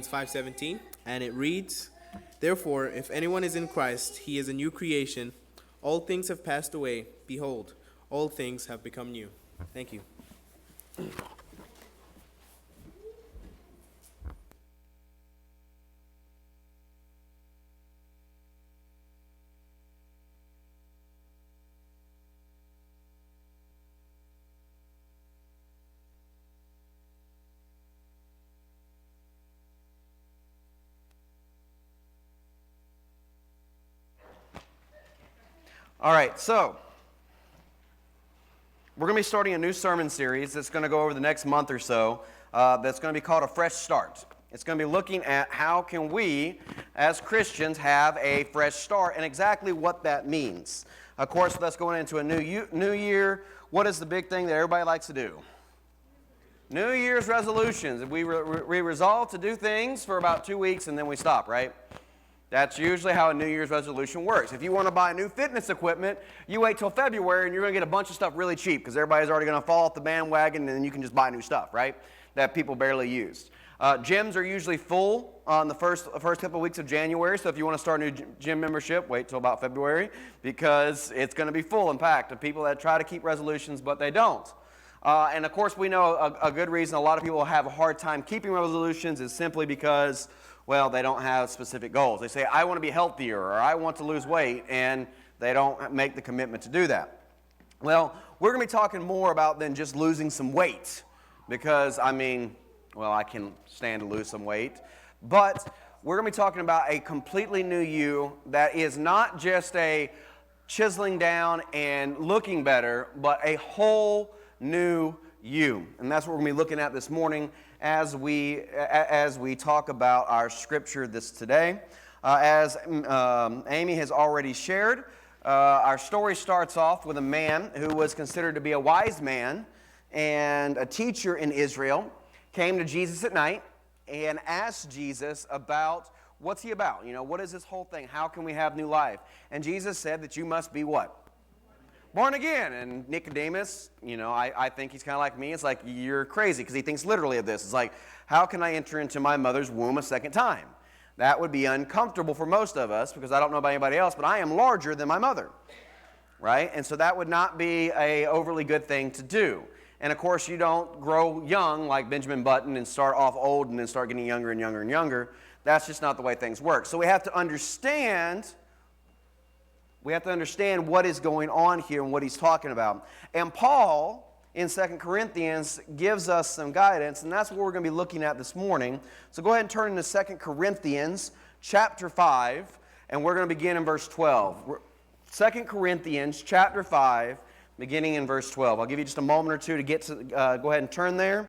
Romans 5:17, and it reads, "Therefore, if anyone is in Christ, he is a new creation. All things have passed away. Behold, all things have become new." Thank you. All right, so we're going to be starting a new sermon series that's going to go over the next month or so that's going to be called A Fresh Start. It's going to be looking at how can we, as Christians, have a fresh start and exactly what that means. Of course, that's going into a new year. What is the big thing that everybody likes to do? New Year's resolutions. We resolve to do things for about 2 weeks and then we stop, right? That's usually how a New Year's resolution works. If you want to buy new fitness equipment, you wait till February and you're going to get a bunch of stuff really cheap because everybody's already going to fall off the bandwagon and then you can just buy new stuff, right? That people barely use. Gyms are usually full on the first couple of weeks of January, so if you want to start a new gym membership, wait till about February because it's going to be full and packed of people that try to keep resolutions but they don't. And of course we know a good reason a lot of people have a hard time keeping resolutions is simply because, well, they don't have specific goals. They say, I want to be healthier, or I want to lose weight, and they don't make the commitment to do that. Well, we're going to be talking more about than just losing some weight, because, I can stand to lose some weight, but we're going to be talking about a completely new you that is not just a chiseling down and looking better, but a whole new you. And that's what we're going to be looking at this morning as we talk about our scripture today. As Amy has already shared, our story starts off with a man who was considered to be a wise man and a teacher in Israel, came to Jesus at night and asked Jesus about what's he about? What is this whole thing? How can we have new life? And Jesus said that you must be what? Born again. And Nicodemus, I think he's kind of like me. It's like, you're crazy, because he thinks literally of this. It's like, how can I enter into my mother's womb a second time? That would be uncomfortable for most of us, because I don't know about anybody else, but I am larger than my mother, right? And so that would not be a overly good thing to do. And of course, you don't grow young like Benjamin Button and start off old and then start getting younger and younger and younger. That's just not the way things work. So we have to understand what is going on here and what he's talking about. And Paul, in 2 Corinthians, gives us some guidance, and that's what we're going to be looking at this morning. So go ahead and turn into 2 Corinthians chapter 5, and we're going to begin in verse 12. 2 Corinthians chapter 5, beginning in verse 12. I'll give you just a moment or two to go ahead and turn there.